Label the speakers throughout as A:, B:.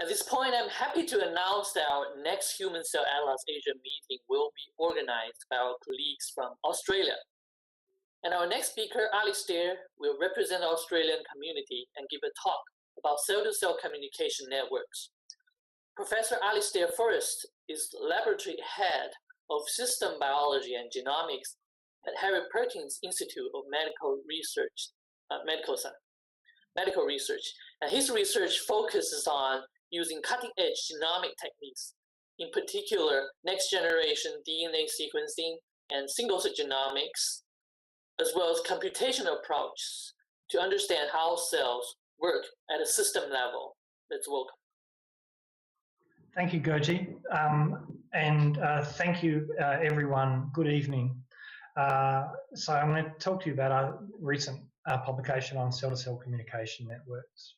A: At this point, I'm happy to announce that our next Human Cell Atlas Asia meeting will be organized by our colleagues from Australia. And our next speaker, Alistair, will represent the Australian community and give a talk about cell-to-cell communication networks. Professor Alistair Forrest is laboratory head of system biology and genomics at Harry Perkins Institute of Medical Research, and his research focuses on using cutting-edge genomic techniques, in particular next-generation DNA sequencing and single-cell genomics, as well as computational approaches to understand how cells work at a system level. Let's welcome.
B: Thank you, Goji, and thank you, everyone. Good evening. So I'm going to talk to you about a recent publication on cell-to-cell communication networks.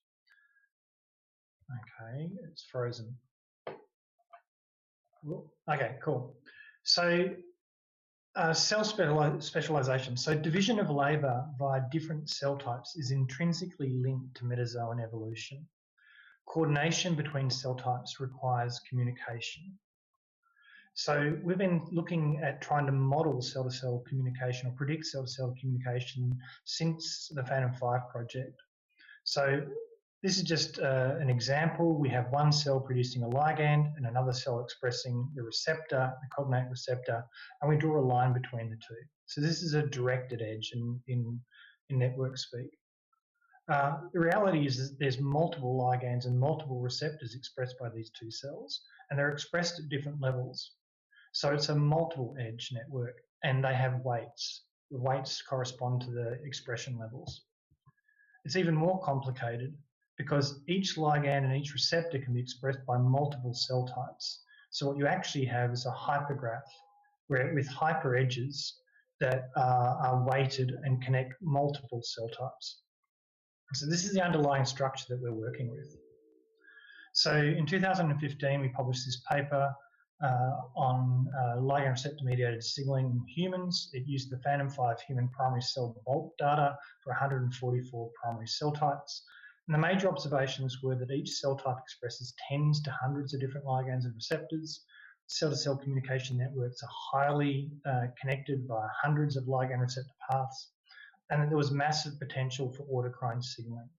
B: Okay, it's frozen. Okay, cool. So cell specialization. So division of labor via different cell types is intrinsically linked to metazoan evolution. Coordination between cell types requires communication. So we've been looking at trying to model cell-to-cell communication or predict cell-to-cell communication since the Phantom 5 project. So this is just an example. We have one cell producing a ligand and another cell expressing the receptor, the cognate receptor, and we draw a line between the two. So this is a directed edge in network speak. The reality is that there's multiple ligands and multiple receptors expressed by these two cells, and they're expressed at different levels. So it's a multiple edge network, and they have weights. The weights correspond to the expression levels. It's even more complicated because each ligand and each receptor can be expressed by multiple cell types. So what you actually have is a hypergraph with hyper edges that are weighted and connect multiple cell types. So this is the underlying structure that we're working with. So in 2015, we published this paper on ligand-receptor mediated signaling in humans. It used the Phantom 5 human primary cell bulk data for 144 primary cell types. And the major observations were that each cell type expresses tens to hundreds of different ligands and receptors. Cell-to-cell communication networks are highly connected by hundreds of ligand receptor paths, and that there was massive potential for autocrine signaling.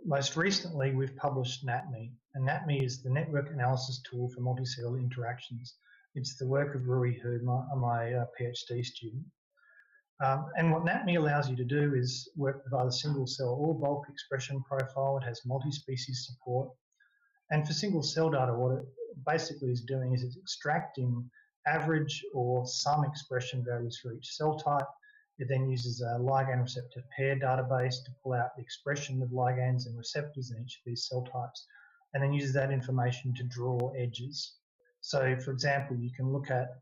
B: Most recently, we've published NATME, and NATME is the network analysis tool for multicellular interactions. It's the work of Rui Hu, my PhD student. And what NATME allows you to do is work with either single cell or bulk expression profile. It has multi-species support. And for single cell data, what it basically is doing is it's extracting average or some expression values for each cell type. It then uses a ligand receptor pair database to pull out the expression of ligands and receptors in each of these cell types, and then uses that information to draw edges. So, for example, you can look at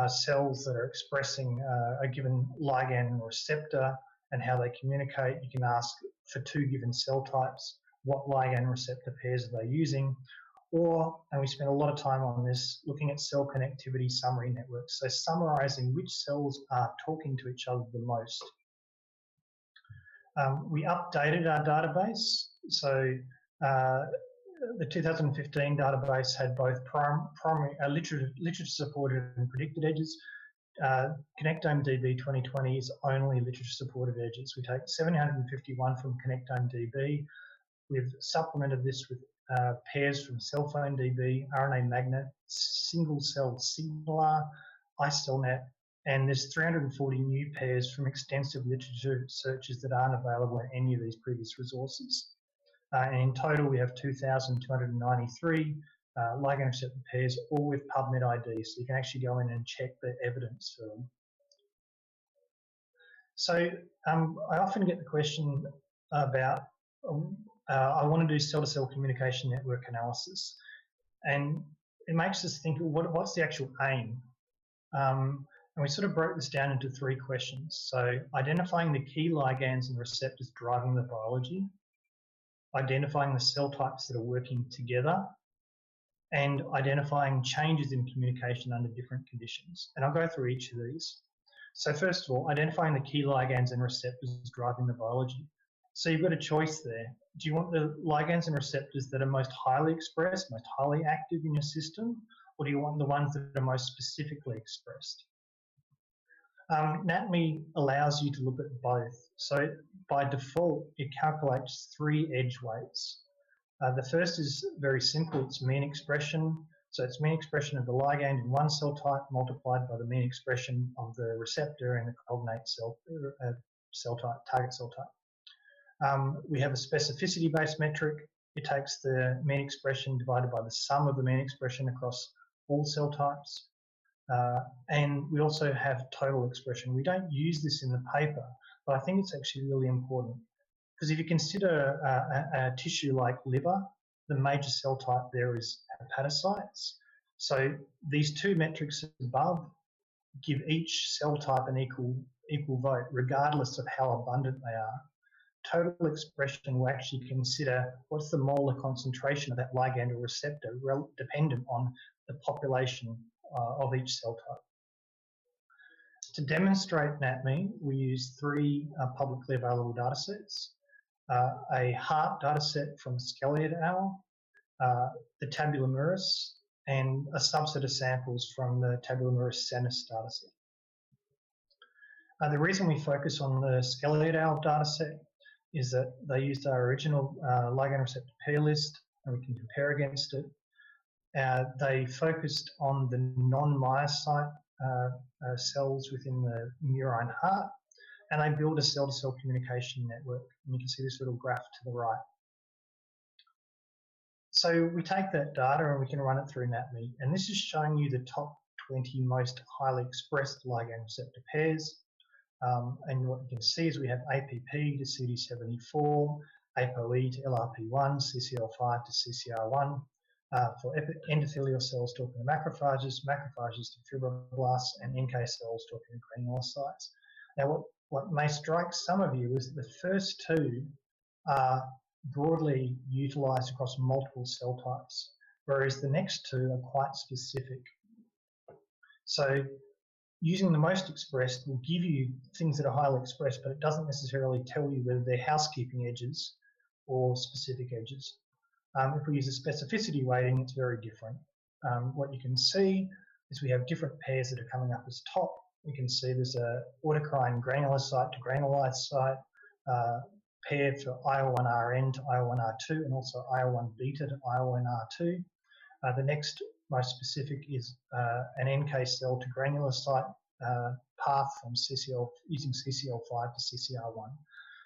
B: cells that are expressing a given ligand and receptor and how they communicate. You can ask for two given cell types, what ligand receptor pairs are they using? Or, and we spent a lot of time on this, looking at cell connectivity summary networks, so summarizing which cells are talking to each other the most. We updated our database, so the 2015 database had both primary literature-supported and predicted edges. Connectome DB 2020 is only literature-supported edges. We take 751 from Connectome DB. We've supplemented this with pairs from cell phone DB, RNA magnet, single cell signaler, iCellNet, and there's 340 new pairs from extensive literature searches that aren't available in any of these previous resources. And in total, we have 2,293 ligand receptor pairs, all with PubMed ID, so you can actually go in and check the evidence for them. So I often get the question about I want to do cell-to-cell communication network analysis, and it makes us think, what's the actual aim? And we sort of broke this down into three questions. So identifying the key ligands and receptors driving the biology, identifying the cell types that are working together, and identifying changes in communication under different conditions. And I'll go through each of these. So first of all, identifying the key ligands and receptors driving the biology. So you've got a choice there. Do you want the ligands and receptors that are most highly expressed, most highly active in your system, or do you want the ones that are most specifically expressed? NATME allows you to look at both. So by default, it calculates 3 edge weights. The first is very simple. It's mean expression. So it's mean expression of the ligand in one cell type multiplied by the mean expression of the receptor in the cognate cell type, target cell type. We have a specificity-based metric. It takes the mean expression divided by the sum of the mean expression across all cell types. And we also have total expression. We don't use this in the paper, but I think it's actually really important. Because if you consider a tissue like liver, the major cell type there is hepatocytes. So these 2 metrics above give each cell type an equal vote, regardless of how abundant they are. Total expression will actually consider what's the molar concentration of that ligand or receptor dependent on the population of each cell type. To demonstrate NATME, we use 3 publicly available data sets. A heart data set from Skelly et al., the tabula muris, and a subset of samples from the tabula muris sanis data set. The reason we focus on the Skelly et al. Data set is that they used our original ligand receptor pair list, and we can compare against it. They focused on the non-myocyte cells within the murine heart, and they build a cell-to-cell communication network. And you can see this little graph to the right. So we take that data and we can run it through NATME, and this is showing you the top 20 most highly expressed ligand receptor pairs. And what you can see is we have APP to CD74, ApoE to LRP1, CCL5 to CCR1, for endothelial cells talking to macrophages, macrophages to fibroblasts, and NK cells talking to granulocytes. Now, what may strike some of you is that the first 2 are broadly utilised across multiple cell types, whereas the next 2 are quite specific. So using the most expressed will give you things that are highly expressed, but it doesn't necessarily tell you whether they're housekeeping edges or specific edges. If we use a specificity weighting, it's very different. What you can see is we have different pairs that are coming up as top. You can see there's a autocrine granulocyte to granulocyte pair for IL-1RN to IL-1R2, and also IL-1 beta to IL-1R2. The next most specific is an NK cell to granulocyte path from using CCL5 to CCR1.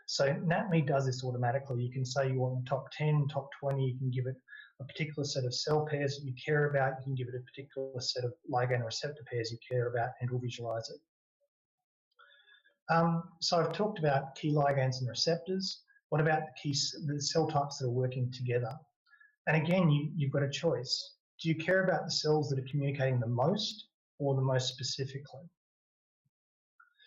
B: So NATME does this automatically. You can say you want the top 10, top 20, you can give it a particular set of cell pairs that you care about, you can give it a particular set of ligand receptor pairs you care about, and it will visualize it. So I've talked about key ligands and receptors. What about the cell types that are working together? And again, you've got a choice. Do you care about the cells that are communicating the most or the most specifically?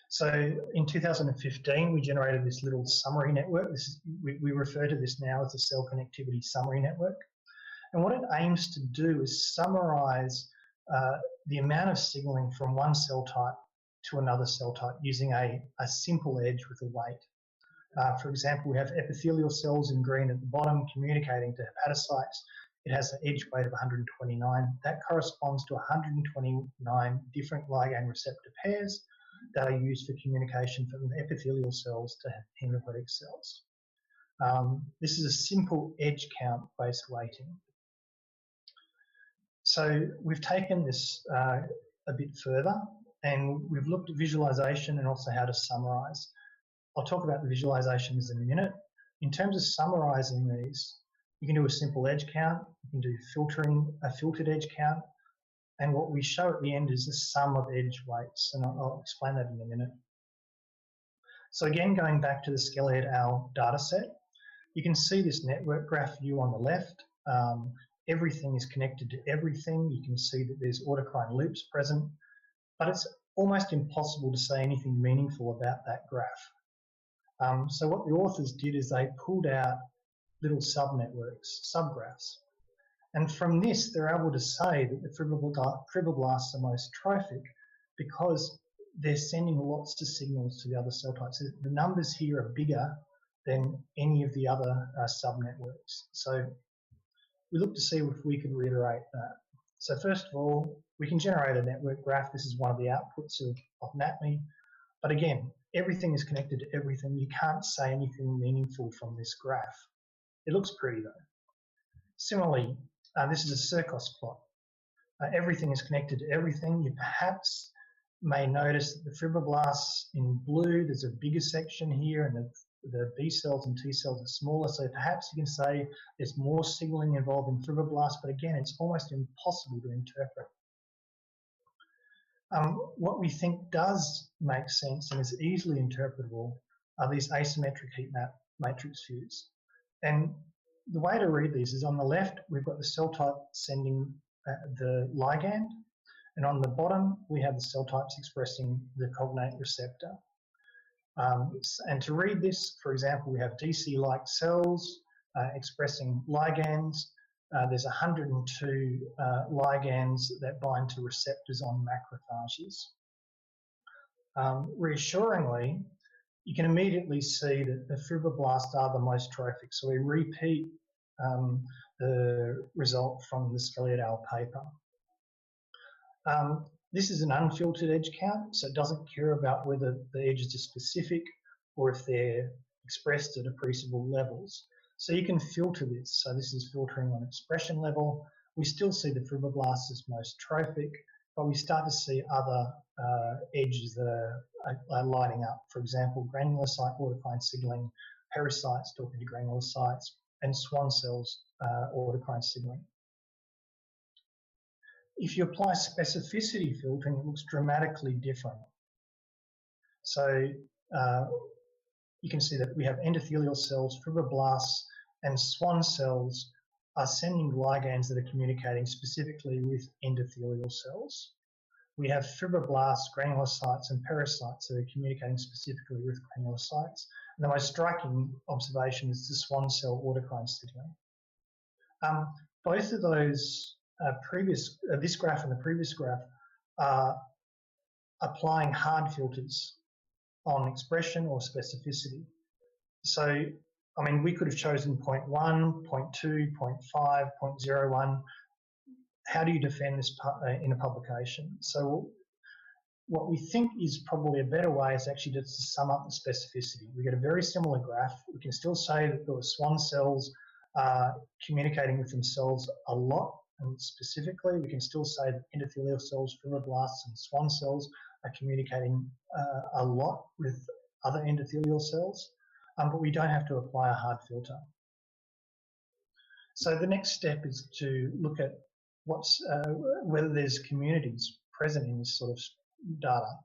B: So in 2015, we generated this little summary network. We refer to this now as the cell connectivity summary network. And what it aims to do is summarize the amount of signaling from one cell type to another cell type using a simple edge with a weight. For example, we have epithelial cells in green at the bottom communicating to hepatocytes. It has an edge weight of 129. That corresponds to 129 different ligand receptor pairs that are used for communication from epithelial cells to hematopoietic cells. This is a simple edge count based weighting. So we've taken this a bit further, and we've looked at visualization and also how to summarize. I'll talk about the visualizations in a minute. In terms of summarizing these, you can do a simple edge count, you can do a filtered edge count, and what we show at the end is the sum of edge weights, and I'll explain that in a minute. So again, going back to the Skelly et al. Data set, you can see this network graph view on the left. Everything is connected to everything. You can see that there's autocrine loops present, but it's almost impossible to say anything meaningful about that graph. So what the authors did is they pulled out little subnetworks, subgraphs. And from this, they're able to say that the fibroblasts are most trophic because they're sending lots of signals to the other cell types. The numbers here are bigger than any of the other subnetworks. So we look to see if we can reiterate that. So first of all, we can generate a network graph. This is one of the outputs of NATME. But again, everything is connected to everything. You can't say anything meaningful from this graph. It looks pretty though. Similarly, this is a Circos plot. Everything is connected to everything. You perhaps may notice that the fibroblasts in blue, there's a bigger section here, and the B cells and T cells are smaller. So perhaps you can say there's more signaling involved in fibroblasts, but again, it's almost impossible to interpret. What we think does make sense and is easily interpretable are these asymmetric heat map matrix views. And the way to read these is on the left, we've got the cell type sending the ligand, and on the bottom, we have the cell types expressing the cognate receptor. And to read this, for example, we have DC-like cells expressing ligands. There's 102 ligands that bind to receptors on macrophages. Reassuringly, you can immediately see that the fibroblasts are the most trophic. So we repeat the result from the Scaliadale paper. This is an unfiltered edge count, so it doesn't care about whether the edges are specific or if they're expressed at appreciable levels. So you can filter this. So this is filtering on expression level. We still see the fibroblasts as most trophic, but we start to see other edges that are lighting up. For example, granulocyte autocrine signaling, pericytes talking to granulocytes, and Schwann cells autocrine signaling. If you apply specificity filtering, it looks dramatically different. So you can see that we have endothelial cells, fibroblasts, and Schwann cells are sending ligands that are communicating specifically with endothelial cells. We have fibroblasts, granulocytes, and pericytes that are communicating specifically with granulocytes. And the most striking observation is the Schwann cell autocrine signaling. Both of those this graph and the previous graph are applying hard filters on expression or specificity. So, I mean, we could have chosen 0.1, 0.2, 0.5, 0.01. How do you defend this in a publication? So what we think is probably a better way is actually just to sum up the specificity. We get a very similar graph. We can still say that the Schwann cells are communicating with themselves a lot, and specifically we can still say that endothelial cells, fibroblasts, and Schwann cells are communicating a lot with other endothelial cells, but we don't have to apply a hard filter. So the next step is to look at whether there's communities present in this sort of data.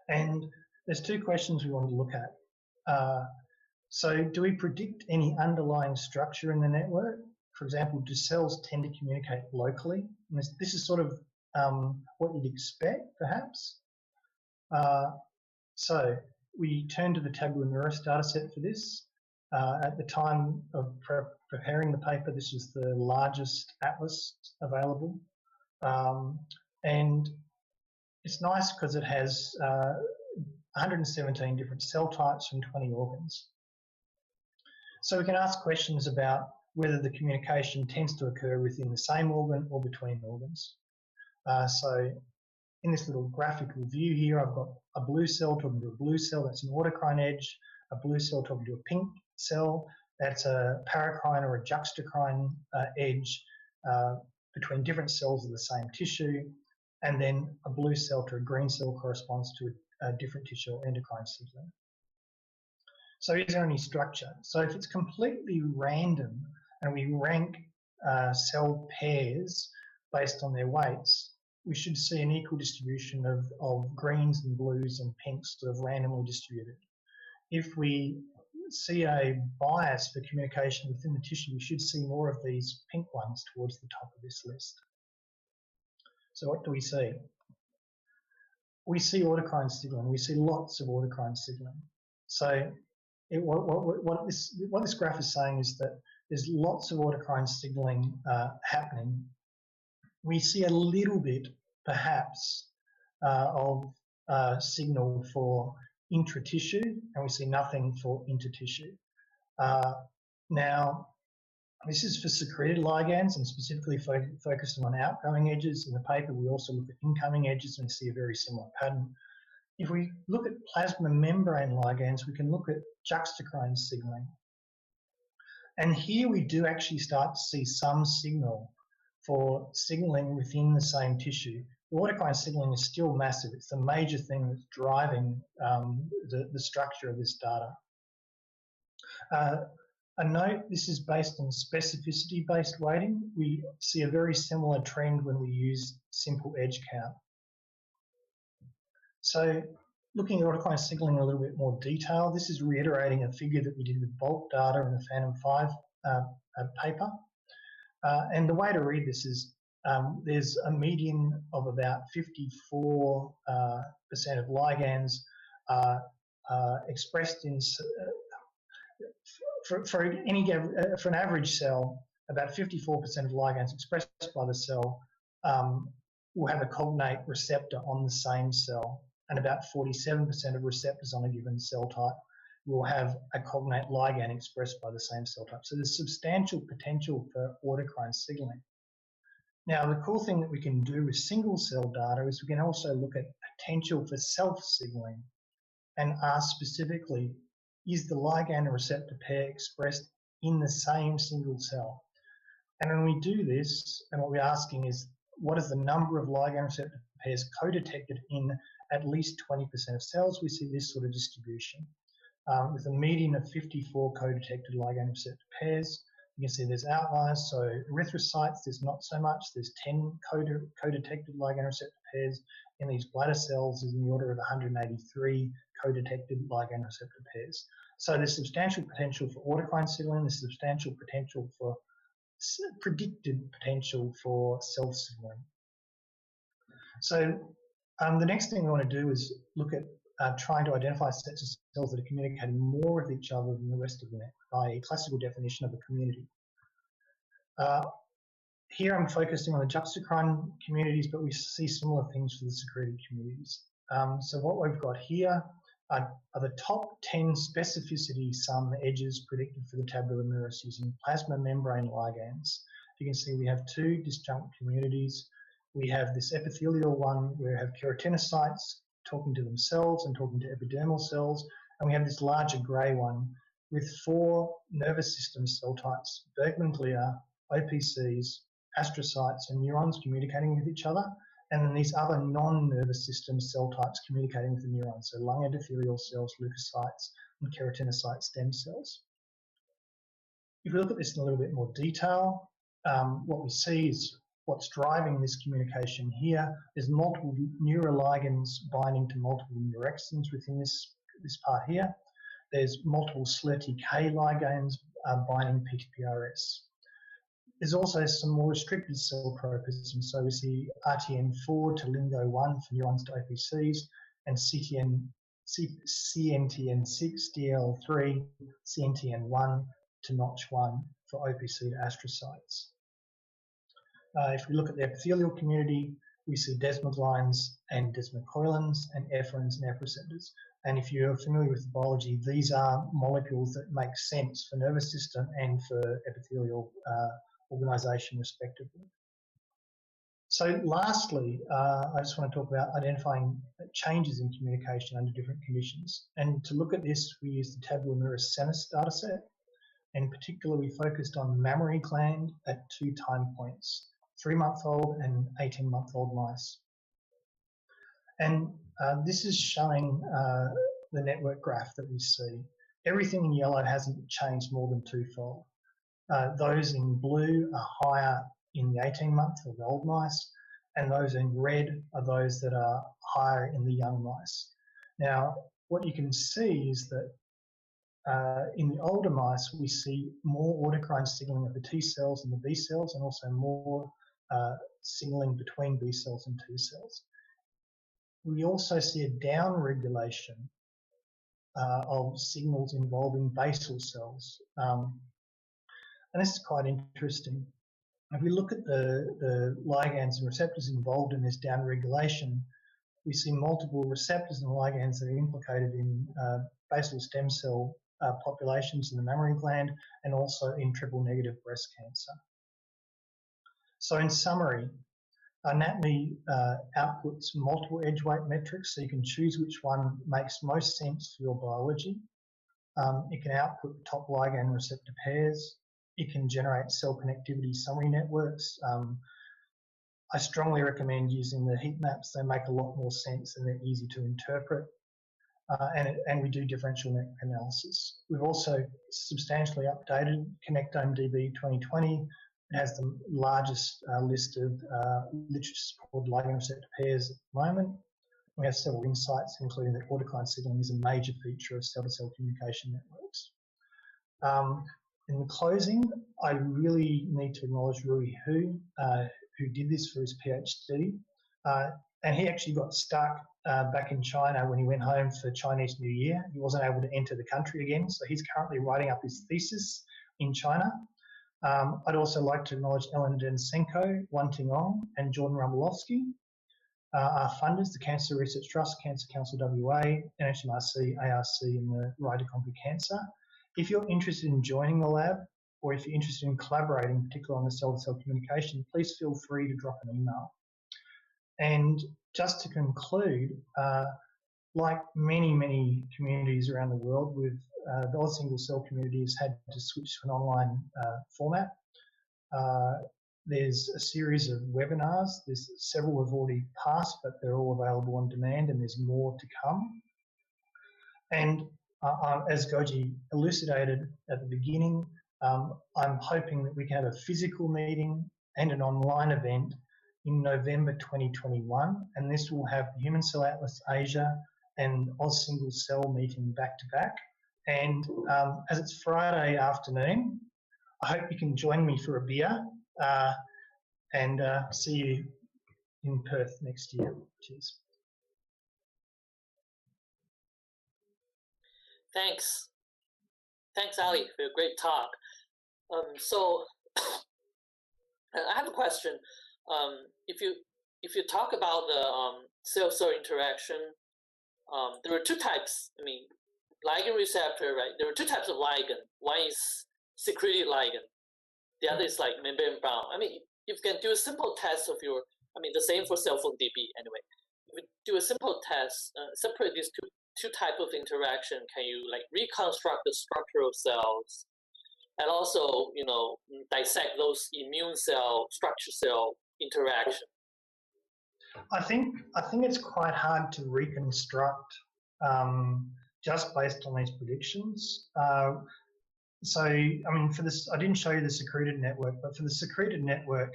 B: And there's two questions we want to look at. So do we predict any underlying structure in the network? For example, do cells tend to communicate locally? And this is sort of what you'd expect, perhaps. So we turn to the Tabula Neuris dataset for this. At the time of preparing the paper, this is the largest atlas available. And it's nice because it has 117 different cell types from 20 organs. So we can ask questions about whether the communication tends to occur within the same organ or between organs. So in this little graphical view here, I've got a blue cell talking to a blue cell, that's an autocrine edge, a blue cell talking to a pink cell, that's a paracrine or a juxtacrine edge between different cells of the same tissue, and then a blue cell to a green cell corresponds to a different tissue or endocrine signaling. So is there any structure? So if it's completely random and we rank cell pairs based on their weights, we should see an equal distribution of greens and blues and pinks sort of randomly distributed. If we see a bias for communication within the tissue, we should see more of these pink ones towards the top of this list. So what do we see? We see autocrine signaling. We see lots of autocrine signaling. So what this graph is saying is that there's lots of autocrine signaling happening. We see a little bit, perhaps, of signal for intra-tissue, and we see nothing for inter-tissue. Now, this is for secreted ligands and specifically focused on outgoing edges. In the paper, we also look at incoming edges and see a very similar pattern. If we look at plasma membrane ligands, we can look at juxtacrine signaling. And here we do actually start to see some signal for signaling within the same tissue. The autocrine signaling is still massive. It's the major thing that's driving the structure of this data. A note, this is based on specificity-based weighting. We see a very similar trend when we use simple edge count. So looking at autocrine signaling in a little bit more detail, this is reiterating a figure that we did with bulk data in the Phantom 5 paper. And the way to read this is there's a median of about 54% of ligands expressed in for an average cell, about 54% of ligands expressed by the cell will have a cognate receptor on the same cell, and about 47% of receptors on a given cell type will have a cognate ligand expressed by the same cell type. So there's substantial potential for autocrine signaling. Now, the cool thing that we can do with single cell data is we can also look at potential for self-signaling and ask specifically, is the ligand and receptor pair expressed in the same single cell? And when we do this, and what we're asking is, what is the number of ligand receptor pairs co-detected in at least 20% of cells? We see this sort of distribution with a median of 54 co-detected ligand receptor pairs. You can see there's outliers, so erythrocytes, there's not so much. There's 10 co-detected ligand receptor pairs. In these bladder cells is in the order of 183 co-detected ligand receptor pairs. So there's substantial potential for autocrine signaling, there's substantial potential for predicted potential for self-signaling. So the next thing we want to do is look at trying to identify sets of cells that are communicating more with each other than the rest of the network, by a classical definition of a community. Here I'm focusing on the juxtacrine communities, but we see similar things for the secreted communities. So what we've got here are the top 10 specificity sum edges predicted for the tabula mirus using plasma membrane ligands. You can see we have two disjunct communities. We have this epithelial one where we have keratinocytes talking to themselves and talking to epidermal cells, and we have this larger grey one with 4 nervous system cell types: Bergmann glia, OPCs, astrocytes, and neurons communicating with each other, and then these other non-nervous system cell types communicating with the neurons, so lung endothelial cells, leukocytes, and keratinocyte stem cells. If we look at this in a little bit more detail, what we see is what's driving this communication here. There's multiple neuroligands binding to multiple neurexins within this part here. There's multiple SLERT-K ligands binding PTPRS. There's also some more restricted cell tropism. So we see RTN4 to LINGO1 for neurons to OPCs, and CNTN6, DL3, CNTN1 to NOTCH1 for OPC to astrocytes. If we look at the epithelial community, we see desmoglins and desmocoilins and efferins and F-receptors. And if you're familiar with biology, these are molecules that make sense for nervous system and for epithelial organisation respectively. So lastly, I just want to talk about identifying changes in communication under different conditions. And to look at this, we used the tabula mirus senis dataset. In particular, we focused on mammary gland at 2 time points: 3-month-old and 18-month-old mice. And this is showing the network graph that we see. Everything in yellow hasn't changed more than 2-fold. Those in blue are higher in the 18-month-old mice, and those in red are those that are higher in the young mice. Now, what you can see is that in the older mice, we see more autocrine signaling of the T cells and the B cells, and also more signaling between B cells and T cells. We also see a downregulation of signals involving basal cells. And this is quite interesting. If we look at the ligands and receptors involved in this downregulation, we see multiple receptors and ligands that are implicated in basal stem cell populations in the mammary gland and also in triple-negative breast cancer. So in summary, NATME outputs multiple edge weight metrics, so you can choose which one makes most sense for your biology. It can output the top ligand receptor pairs. It can generate cell connectivity summary networks. I strongly recommend using the heat maps. They make a lot more sense and they're easy to interpret. And we do differential network analysis. We've also substantially updated Connectome DB 2020. It has the largest list of literature-supported ligand receptor pairs at the moment. We have several insights, including that autocrine signaling is a major feature of cell-to-cell communication networks. In the closing, I really need to acknowledge Rui Hu, who did this for his PhD. And he actually got stuck back in China when he went home for Chinese New Year. He wasn't able to enter the country again, so he's currently writing up his thesis in China. I'd also like to acknowledge Ellen Densenko, Wan Ting-ong, and Jordan Rumbolowski, our funders, the Cancer Research Trust, Cancer Council WA, NHMRC, ARC, and the Right to Conquer Cancer. If you're interested in joining the lab, or if you're interested in collaborating, particularly on the cell-to-cell communication, please feel free to drop an email. And just to conclude, like many communities around the world, the Oz single cell community has had to switch to an online format. There's a series of webinars. There's several have already passed, but they're all available on demand, and there's more to come. And as Goji elucidated at the beginning, I'm hoping that we can have a physical meeting and an online event in November 2021, and this will have the Human Cell Atlas Asia and Oz Single Cell meeting back to back. And as it's Friday afternoon, I hope you can join me for a beer and see you in Perth next year. Cheers.
A: Thanks, Ali, for a great talk. So I have a question. If you talk about the cell-cell interaction, there are two types. I mean, ligand receptor, right? There are two types of ligand. One is secreted ligand. The other is like membrane bound. I mean, you can do a simple test of your. I mean, the same for cell phone DB anyway. If you do a simple test, separate these two type of interaction. Can you like reconstruct the structure of cells, and also dissect those immune cell structure cell interaction?
B: I think it's quite hard to reconstruct just based on these predictions. So, I mean, for this, I didn't show you the secreted network, but for the secreted network,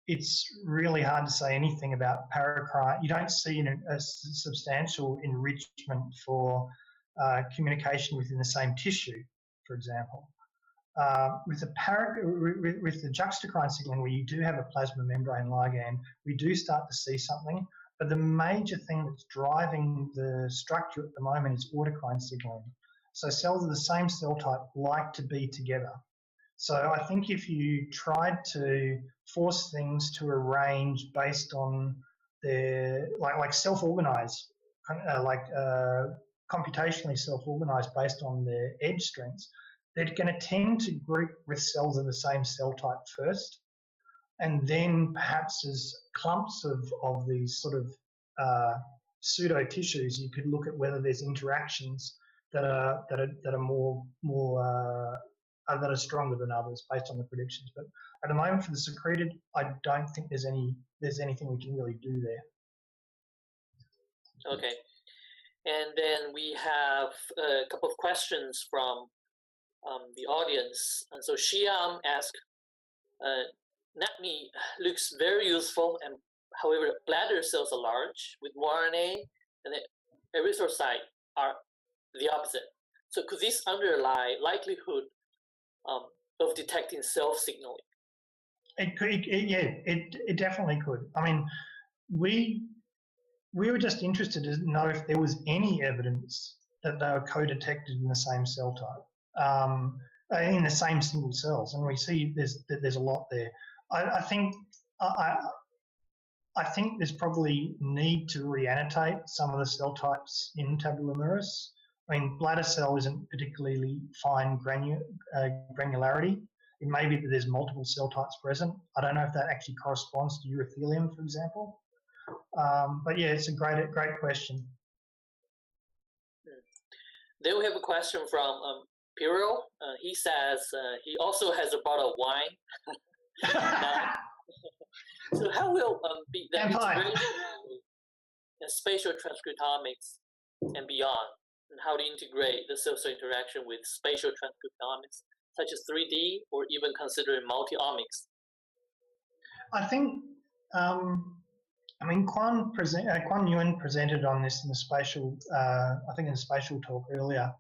B: it's really hard to say anything about paracrine. You don't see a substantial enrichment for communication within the same tissue, for example. With the juxtacrine signaling, where you do have a plasma membrane ligand, we do start to see something. But the major thing that's driving the structure at the moment is autocrine signaling. So cells of the same cell type like to be together. So I think if you tried to force things to arrange based on their, like self-organize, computationally self-organize based on their edge strengths, they're going to tend to group with cells of the same cell type first, and then perhaps as clumps of these sort of pseudo tissues, you could look at whether there's interactions that are stronger than others based on the predictions. But at the moment, for the secreted, I don't think there's anything we can really do there.
A: Okay, and then we have a couple of questions from the audience. And so Xiang asked, NATME looks very useful, and however, bladder cells are large with more RNA, and the erythrocyte are the opposite. So could this underlie likelihood of detecting self-signaling?
B: It could, it definitely could. I mean, we were just interested to know if there was any evidence that they were co-detected in the same cell type, in the same single cells, and we see there's a lot there. I think I think there's probably need to re-annotate some of the cell types in tabula muris. I mean, bladder cell isn't particularly fine granularity. It may be that there's multiple cell types present. I don't know if that actually corresponds to urothelium, for example. But yeah, it's a great question.
A: Then we have a question from Piro. He says he also has a bottle of wine. So how will be the integration in spatial transcriptomics and beyond, and how to integrate the cell-cell interaction with spatial transcriptomics, such as 3D or even considering multi-omics?
B: I think, I mean, Quan Nguyen presented on this in the spatial, I think in the spatial talk earlier.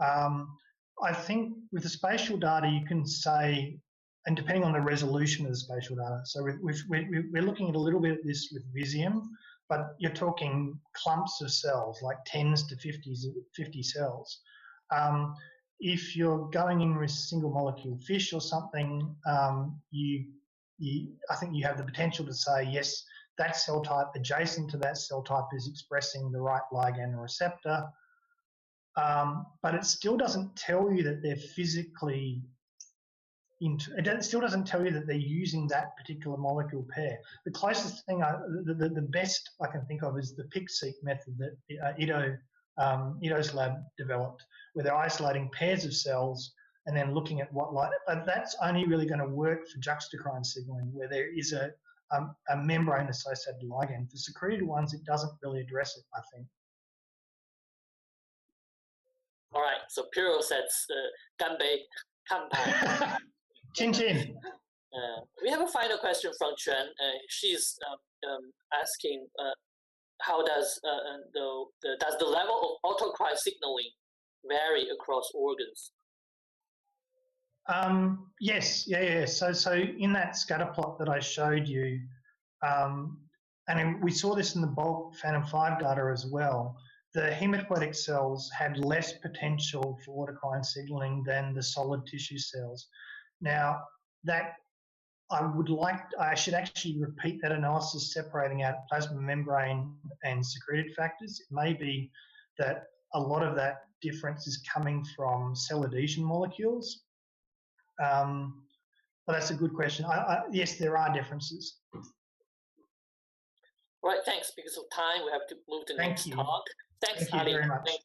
B: I think with the spatial data, you can say, and depending on the resolution of the spatial data, so we're looking at a little bit of this with Visium, but you're talking clumps of cells, like 10s to 50 cells. If you're going in with single molecule fish or something, I think you have the potential to say, yes, that cell type adjacent to that cell type is expressing the right ligand receptor, but it still doesn't tell you that they're physically it still doesn't tell you that they're using that particular molecule pair. The closest thing, the best I can think of is the PIC-seq method that Ido's lab developed, where they're isolating pairs of cells and then looking at what light. But that's only really going to work for juxtacrine signaling, where there is a membrane-associated ligand. For secreted ones, it doesn't really address it, I think.
A: All right, so Piro says, "Ganbei, kanpai."
B: Chin chin.
A: We have a final question from Chen. She's asking, how does the level of autocrine signaling vary across organs?
B: Yes, yeah. So in that scatter plot that I showed you, and we saw this in the bulk Phantom 5 data as well, the hematopoietic cells had less potential for autocrine signaling than the solid tissue cells. Now, that I should actually repeat that analysis separating out plasma membrane and secreted factors. It may be that a lot of that difference is coming from cell adhesion molecules. But that's a good question. Yes, there are differences.
A: Right, thanks. Because of time, we have to move to the next talk. Thanks,
B: Thank you very much.
A: Thanks,